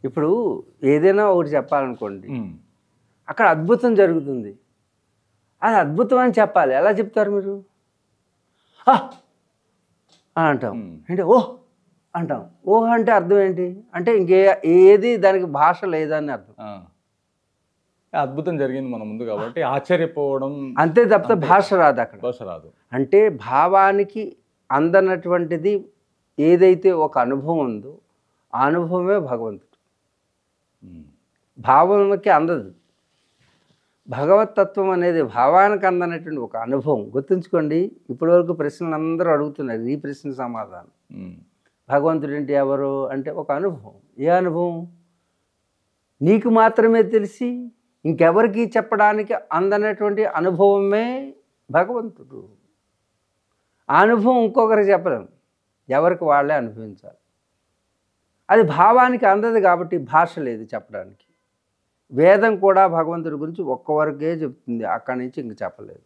ఇప్పుడు ఏదైనా ఒకటి చెప్పాలనుకోండి, అక్కడ అద్భుతం జరుగుతుంది. అది అద్భుతం అని చెప్పాలి. ఎలా చెప్తారు మీరు? అని అంటాం. అంటే ఓహ్ అంటాం. ఓహ్ అంటే అర్థం ఏంటి? అంటే ఏది దానికి భాష లేదని అర్థం. అద్భుతం జరిగింది మన ముందు కాబట్టి ఆశ్చర్యపోవడం అంతే తప్ప భాష రాదు అక్కడ. భాష రాదు. అంటే భావానికి అందనటువంటిది ఏదైతే ఒక అనుభవం ఉందో ఆ అనుభవమే భగవంతుడు. భావంకి అందదు. భగవతత్వం అనేది భావానికి అందనటువంటి ఒక అనుభవం. గుర్తుంచుకోండి, ఇప్పటివరకు ప్రశ్నలు అందరూ అడుగుతున్నారు. ఈ ప్రశ్న సమాధానం భగవంతుడు అంటే ఎవరు అంటే ఒక అనుభవం. ఏ అనుభవం? నీకు మాత్రమే తెలిసి ఇంకెవరికి చెప్పడానికి అందనటువంటి అనుభవమే భగవంతుడు. ఆ అనుభవం ఇంకొకరికి చెప్పలేము, ఎవరికి వాళ్ళే అనుభవించాలి. అది భావానికి అందదు కాబట్టి భాష లేదు చెప్పడానికి. వేదం కూడా భగవంతుడి గురించి ఒక్కవరకే చెప్తుంది, అక్కడి నుంచి ఇంక చెప్పలేదు.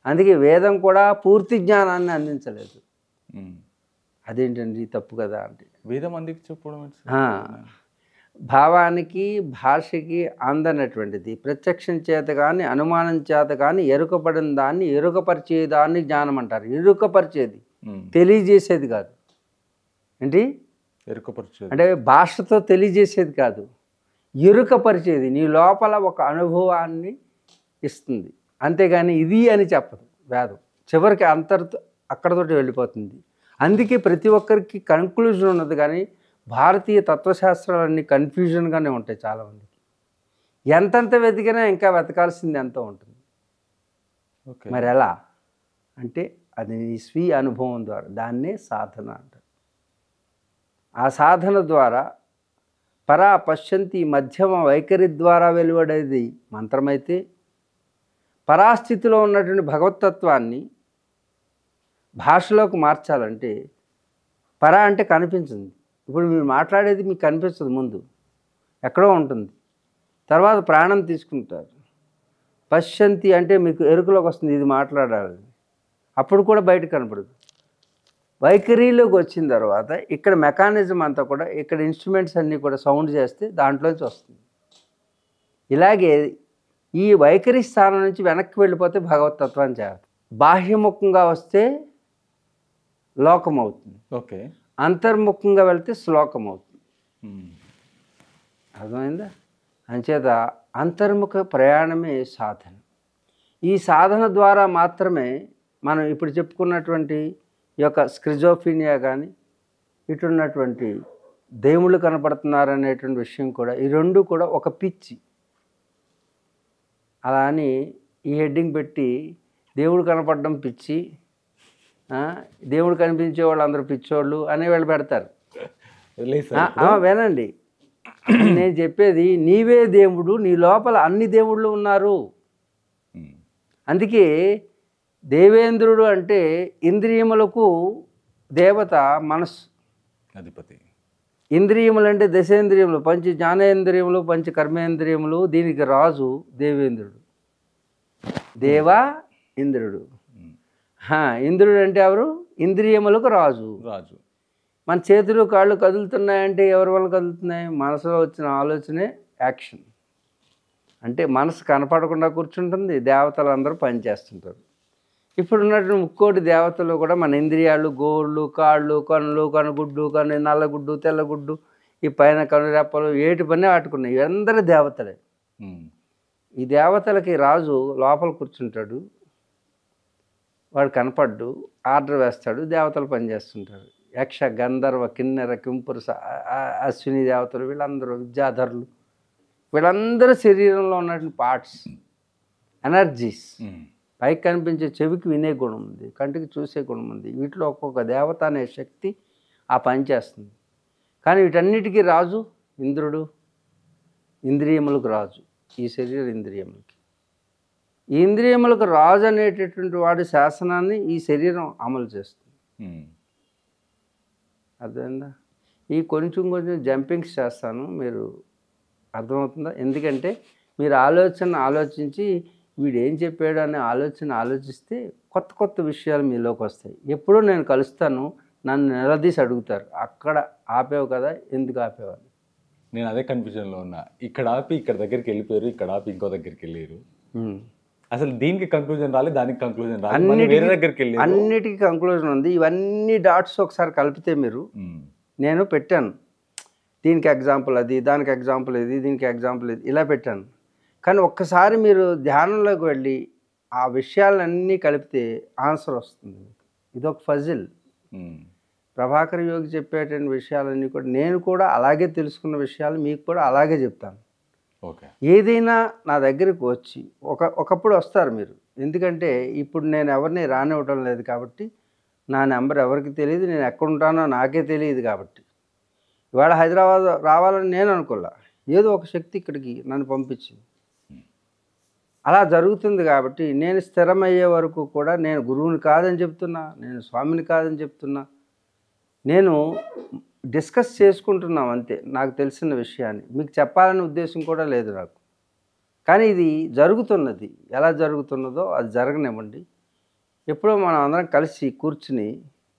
అందుకే వేదం కూడా పూర్తి జ్ఞానాన్ని అందించలేదు. అదేంటండి తప్పు కదా అంటే వేదం అందుకు చెప్పడం భావానికి భాషకి అందనటువంటిది ప్రత్యక్షం చేత కానీ అనుమానం చేత కానీ ఎరుకపడిన దాన్ని ఎరుకపరిచేదాన్ని జ్ఞానం అంటారు. ఎరుకపరిచేది, తెలియజేసేది కాదు. ఏంటి ఎరుకపరిచేది అంటే భాషతో తెలియజేసేది కాదు, ఎరుకపరిచేది. నీ లోపల ఒక అనుభవాన్ని ఇస్తుంది, అంతేగాని ఇది అని చెప్పదు వేదం. చివరికి అక్కడతోటి వెళ్ళిపోతుంది. అందుకే ప్రతి ఒక్కరికి కన్క్లూజన్ ఉన్నది, కానీ భారతీయ తత్వశాస్త్రాలన్నీ కన్ఫ్యూజన్గానే ఉంటాయి చాలామందికి. ఎంతెంత వెతికినా ఇంకా వెతకాల్సింది ఎంతో ఉంటుంది. మరి ఎలా అంటే అది నీ స్వీయ అనుభవం ద్వారా, దాన్నే సాధన అంటారు. ఆ సాధన ద్వారా పరా పశ్యంతి మధ్యమ వైఖరి ద్వారా వెలువడేది మంత్రమైతే, పరాస్థితిలో ఉన్నటువంటి భగవతత్వాన్ని భాషలోకి మార్చాలంటే పరా అంటే కనిపించింది. ఇప్పుడు మీరు మాట్లాడేది మీకు కనిపిస్తుంది, ముందు ఎక్కడో ఉంటుంది, తర్వాత ప్రాణం తీసుకుంటారు. పశ్యంతి అంటే మీకు ఎరుకలోకి వస్తుంది, ఇది మాట్లాడాలి, అప్పుడు కూడా బయట కనపడదు. వైఖరిలోకి వచ్చిన తర్వాత ఇక్కడ మెకానిజం అంతా కూడా, ఇక్కడ ఇన్స్ట్రుమెంట్స్ అన్నీ కూడా సౌండ్ చేస్తే దాంట్లోంచి వస్తుంది. ఇలాగే ఈ వైఖరి స్థానం నుంచి వెనక్కి వెళ్ళిపోతే భగవతత్వాన్ని చేరుతుంది. బాహ్యముఖంగా వస్తే లోకం అవుతుంది, ఓకే, అంతర్ముఖంగా వెళ్తే శ్లోకం అవుతుంది. అర్థమైందా? అంచేత అంతర్ముఖ ప్రయాణమే సాధన. ఈ సాధన ద్వారా మాత్రమే మనం ఇప్పుడు చెప్పుకున్నటువంటి ఈ యొక్క స్క్రిజోఫీనియా కానీ, ఇటున్నటువంటి దేవుళ్ళు కనపడుతున్నారనేటువంటి విషయం కూడా, ఈ రెండు కూడా ఒక పిచ్చి. అలా అని ఈ హెడ్డింగ్ పెట్టి దేవుడు కనపడడం పిచ్చి, దేవుడు కనిపించే వాళ్ళు అందరూ పిచ్చోళ్ళు అనేవాళ్ళు పెడతారు. వినండి, నేను చెప్పేది నీవే దేవుడు, నీ లోపల అన్ని దేవుళ్ళు ఉన్నారు. అందుకే దేవేంద్రుడు అంటే ఇంద్రియములకు దేవత, మనస్సు అధిపతి. ఇంద్రియములు అంటే దశేంద్రియములు, పంచ జ్ఞానేంద్రియములు, పంచ కర్మేంద్రియములు. దీనికి రాజు దేవేంద్రుడు, దేవా ఇంద్రుడు. ఇంద్రుడు అంటే ఎవరు? ఇంద్రియములకు రాజు. మన చేతులు కాళ్ళు కదులుతున్నాయంటే ఎవరి వల్ల కదులుతున్నాయి? మనసులో వచ్చిన ఆలోచనే యాక్షన్. అంటే మనసు కనపడకుండా కూర్చుంటుంది, దేవతలు అందరూ పనిచేస్తుంటారు. ఇప్పుడు ఉన్నటువంటి ముక్కోటి దేవతలు కూడా మన ఇంద్రియాలు, గోళ్ళు, కాళ్ళు, కన్నులు, కనుగుడ్డు, నల్లగుడ్డు, తెల్లగుడ్డు, ఈ పైన కనురెప్పలు, ఏటి పని ఆటుకున్నాయి, అందరూ దేవతలే. ఈ దేవతలకి రాజు లోపల కూర్చుంటాడు, వాడు కనపడ్డు, ఆర్డర్ వేస్తాడు, దేవతలు పనిచేస్తుంటారు. యక్ష, గంధర్వ, కిన్నెర, కింపురుష, అశ్విని దేవతలు, వీళ్ళందరూ విద్యాధరులు, వీళ్ళందరూ శరీరంలో ఉన్నటువంటి పార్ట్స్, ఎనర్జీస్. పైకి కనిపించే చెవికి వినే గుణం ఉంది, కంటికి చూసే గుణం ఉంది. వీటిలో ఒక్కొక్క దేవత అనే శక్తి ఆ పని చేస్తుంది. కానీ వీటన్నిటికీ రాజు ఇంద్రుడు, ఇంద్రియములకు రాజు, ఈ శరీర ఇంద్రియములకి. ఈ ఇంద్రియములకు రాజు అనేటటువంటి వాడి శాసనాన్ని ఈ శరీరం అమలు చేస్తుంది. అర్థమైందా? ఈ కొంచెం జంపింగ్స్ చేస్తాను, మీరు అర్థమవుతుందా? ఎందుకంటే మీరు ఆలోచించి వీడు ఏం చెప్పాడు అనే ఆలోచిస్తే కొత్త కొత్త విషయాలు మీలోకి వస్తాయి. ఎప్పుడూ నేను కలుస్తాను, నన్ను నిలదీసి అడుగుతారు, అక్కడ ఆపేవు కదా, ఎందుకు ఆపేవని. నేను అదే కన్ఫ్యూజన్లో ఉన్నా. ఇక్కడ ఆపి ఇక్కడ దగ్గరికి వెళ్ళిపోయారు, ఇక్కడ ఆపి ఇంకో దగ్గరికి వెళ్ళారు. అసలు దీనికి కంక్లూజన్ రాలేదు, దానికి కంక్లూజన్ రాలేదు, మళ్ళీ వేరే దగ్గరికి వెళ్ళారు. అన్నిటికీ కంక్లూజన్ ఉంది. ఇవన్నీ డాట్స్ ఒకసారి కలిపితే మీరు, నేను పెట్టాను దీనికి ఎగ్జాంపుల్ అది, దానికి ఎగ్జాంపుల్ ఇది, దీనికి ఎగ్జాంపుల్ ఇది, ఇలా పెట్టాను. కానీ ఒక్కసారి మీరు ధ్యానంలోకి వెళ్ళి ఆ విషయాలన్నీ కలిపితే ఆన్సర్ వస్తుంది. ఇది ఒక ఫజిల్. ప్రభాకర్ యోగి చెప్పేటువంటి విషయాలన్నీ కూడా నేను కూడా అలాగే తెలుసుకున్న విషయాలు మీకు కూడా అలాగే చెప్తాను. ఓకే. ఏదైనా నా దగ్గరికి వచ్చి ఒకప్పుడు వస్తారు మీరు, ఎందుకంటే ఇప్పుడు నేను ఎవరిని రానివ్వడం లేదు కాబట్టి, నా నెంబర్ ఎవరికి తెలియదు, నేను ఎక్కడ ఉంటానో నాకే తెలియదు కాబట్టి. ఇవాళ హైదరాబాద్ రావాలని నేను అనుకోలే, ఏదో ఒక శక్తి ఇక్కడికి నన్ను పంపించింది. అలా జరుగుతుంది కాబట్టి నేను స్థిరమయ్యే వరకు కూడా నేను గురువుని కాదని చెప్తున్నా, నేను స్వామిని కాదని చెప్తున్నా, నేను డిస్కస్ చేసుకుంటున్నాం అంతే. నాకు తెలిసిన విషయాన్ని మీకు చెప్పాలనే ఉద్దేశం కూడా లేదు నాకు. కానీ ఇది జరుగుతున్నది, ఎలా జరుగుతున్నదో అది జరగనివ్వండి. ఎప్పుడో మనం అందరం కలిసి కూర్చుని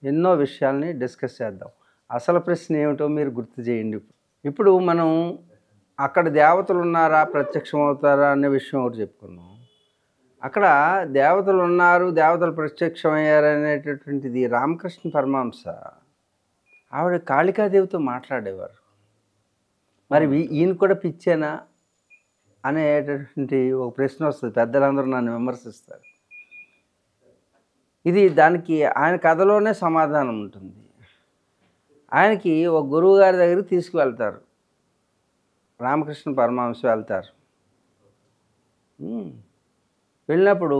ఎన్నో విషయాల్ని డిస్కస్ చేద్దాం. అసలు ప్రశ్న ఏమిటో మీరు గుర్తు చేయండి. ఇప్పుడు మనం అక్కడ దేవతలు ఉన్నారా, ప్రత్యక్షం అవుతారా అనే విషయం ఒకటి చెప్పుకున్నాం. అక్కడ దేవతలు ఉన్నారు, దేవతలు ప్రత్యక్షం అయ్యారు అనేటటువంటిది రామకృష్ణ పరమహంస ఆవిడ కాళికాదేవితో మాట్లాడేవారు. మరి ఈయన కూడా పిచ్చేనా అనేటటువంటి ఒక ప్రశ్న వస్తుంది. పెద్దలందరూ నన్ను విమర్శిస్తారు. ఇది దానికి ఆయన కథలోనే సమాధానం ఉంటుంది. ఆయనకి ఒక గురువు గారి దగ్గరికి తీసుకువెళ్తారు, రామకృష్ణ పరమహంస వెళ్తారు. వెళ్ళినప్పుడు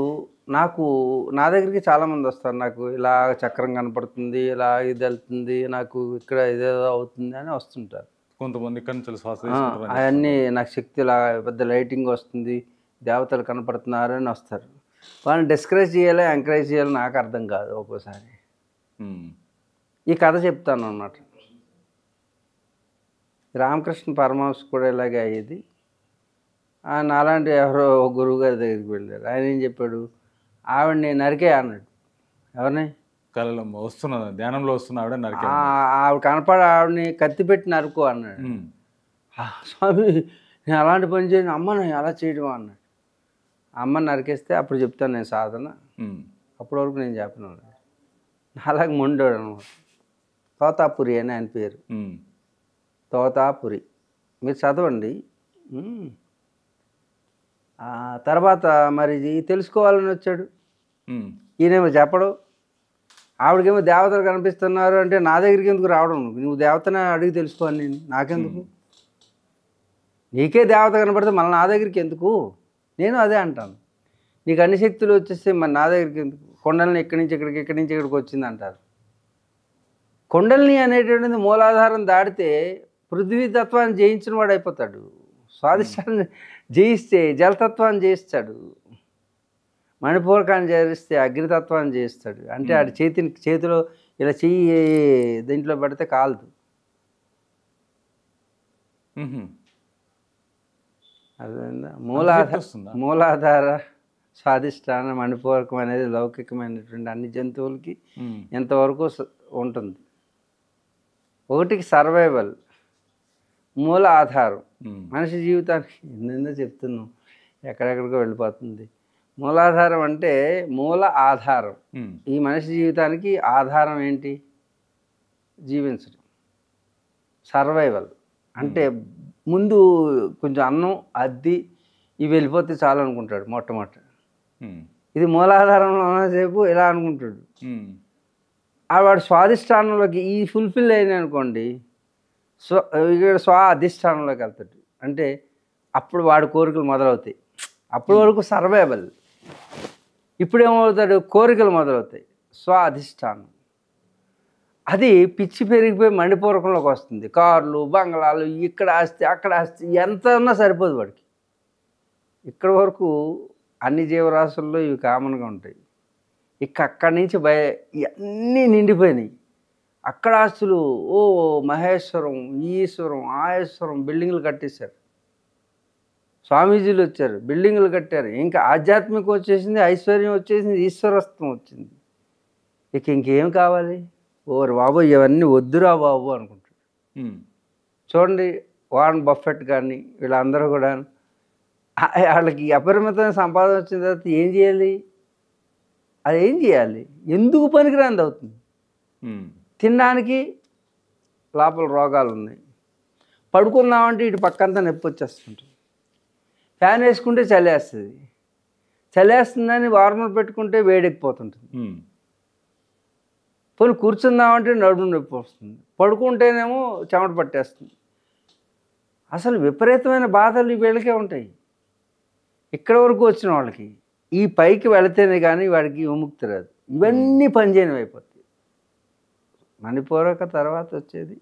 నా దగ్గరికి చాలామంది వస్తారు. నాకు ఇలా చక్రం కనపడుతుంది, ఇలా ఇది వెళ్తుంది, నాకు ఇక్కడ ఇదేదో అవుతుంది అని వస్తుంటారు. కొంతమంది అవన్నీ నాకు శక్తి ఇలా పెద్ద లైటింగ్ వస్తుంది, దేవతలు కనపడుతున్నారు అని వస్తారు. వాళ్ళని డిస్కరేజ్ చేయాలి, ఎంకరేజ్ చేయాలి నాకు అర్థం కాదు ఒక్కోసారి. ఈ కథ చెప్తాను అన్నమాట. రామకృష్ణ పరమహంస కూడా ఇలాగే అయ్యేది. నాలాంటి ఎవరో గురువు గారి దగ్గరికి వెళ్ళారు. ఆయన ఏం చెప్పాడు, ఆవిడని నరికే అన్నాడు. ఎవరిని? కళలో వస్తున్నా, ధ్యానంలో వస్తున్నా ఆవిడ నరికే. ఆవిడ కనపడ ఆవిడని కత్తి పెట్టి నరుకో అన్నాడు. స్వామి నేను అలాంటి పని చేయను, అమ్మను అలా చేయడం అన్నాడు. అమ్మని నరికేస్తే అప్పుడు చెప్తాను నేను సాధన, అప్పటి వరకు నేను చెప్పను. అలాగే మొండోడు అనమాట. తోతాపురి అని ఆయన పేరు, తోతాపురి. మీరు చదవండి. తర్వాత మరి తెలుసుకోవాలని వచ్చాడు. ఈయనేమో చెప్పడు. ఆవిడకేమో దేవతలు కనిపిస్తున్నారు అంటే నా దగ్గరికి ఎందుకు రావడం, నువ్వు దేవతనే అడిగి తెలుసుకోవాలి, నేను నాకెందుకు, నీకే దేవత కనపడితే మళ్ళీ నా దగ్గరికి ఎందుకు, నేను అదే అంటాను. నీకు అన్ని శక్తులు వచ్చేస్తే మరి నా దగ్గరికి ఎందుకు, కొండల్ని ఎక్కడి నుంచి ఇక్కడికి, ఎక్కడి నుంచి ఇక్కడికి వచ్చింది అంటారు. కొండల్ని అనేటువంటిది మూలాధారం దాటితే పృథ్వీతత్వాన్ని జయించిన వాడు అయిపోతాడు. స్వాదిష్టాన్ని జయిస్తే జలతత్వాన్ని జయిస్తాడు, మణిపూరకాన్ని జయిస్తే అగ్నితత్వాన్ని జయిస్తాడు. అంటే ఆడి చేతిలో ఇలా చెయ్యి దీంట్లో పెడితే కాలదు. అర్థమైందా? మూలాధార స్వాదిష్టాన మణిపూరకం అనేది లౌకికమైనటువంటి అన్ని జంతువులకి ఎంతవరకు ఉంటుంది. ఒకటికి సర్వైవల్, మూల ఆధారం. మనిషి జీవితానికి ఎన్నెన్నో చెప్తున్నాం, ఎక్కడెక్కడికో వెళ్ళిపోతుంది. మూలాధారం అంటే మూల ఆధారం. ఈ మనిషి జీవితానికి ఆధారం ఏంటి? జీవించడం, సర్వైవల్. అంటే ముందు కొంచెం అన్నం, అద్దె ఇవి వెళ్ళిపోతే చాలు అనుకుంటాడు మొట్టమొదట. ఇది మూలాధారంలో ఉన్నసేపు ఇలా అనుకుంటాడు. వాడు స్వాధిష్టానంలోకి ఈ ఫుల్ఫిల్ అయిన అనుకోండి, ఇక్కడ అధిష్టానంలోకి వెళ్తాడు. అంటే అప్పుడు వాడి కోరికలు మొదలవుతాయి. అప్పటి వరకు సర్వైవల్. ఇప్పుడు ఏమవుతాడు, కోరికలు మొదలవుతాయి, అధిష్టానం. అది పిచ్చి పెరిగిపోయి మణిపూరకంలోకి వస్తుంది. కార్లు, బంగ్లాలు, ఇక్కడ ఆస్తి, అక్కడ ఆస్తి, ఎంత ఉన్నా సరిపోదు వాడికి. ఇక్కడ వరకు అన్ని జీవరాశుల్లో ఇవి కామన్గా ఉంటాయి. అక్కడి నుంచి ఇవన్నీ నిండిపోయినాయి. అక్కడ ఆస్తులు, మహేశ్వరం, ఈశ్వరం, ఆయేశ్వరం, బిల్డింగ్లు కట్టేశారు. స్వామీజీలు వచ్చారు, బిల్డింగ్లు కట్టారు. ఇంకా ఆధ్యాత్మికం వచ్చేసింది, ఐశ్వర్యం వచ్చేసింది, ఈశ్వరత్వం వచ్చింది. ఇంకేం కావాలి? ఓరు బాబు ఇవన్నీ వద్దురా బాబు అనుకుంటాడు. చూడండి, వారన్ బఫెట్ కానీ వీళ్ళందరూ కూడా వాళ్ళకి అపరిమితమైన సంపాదన వచ్చిన తర్వాత ఏం చేయాలి? అది ఏం చేయాలి? ఎందుకు పనికిరాంది అవుతుంది. తినడానికి లోపల రోగాలు ఉన్నాయి, పడుకుందామంటే ఇటు పక్కంతా నొప్పి వచ్చేస్తుంటుంది, ఫ్యాన్ వేసుకుంటే చలేస్తుంది, చలేస్తుందని వార్మర్ పెట్టుకుంటే వేడెక్కిపోతుంటుంది, పోనీ కూర్చుందామంటే నడుము నొప్పి వస్తుంది, పడుకుంటేనేమో చెమట పట్టేస్తుంది. అసలు విపరీతమైన బాధలు వీళ్ళకే ఉంటాయి. ఇక్కడ వరకు వచ్చిన వాళ్ళకి ఈ పైకి వెళితేనే కానీ వాడికి విముక్తి రాదు. ఇవన్నీ పనిచేయనివి అయిపోతాయి. మణిపూరక తర్వాత వచ్చేది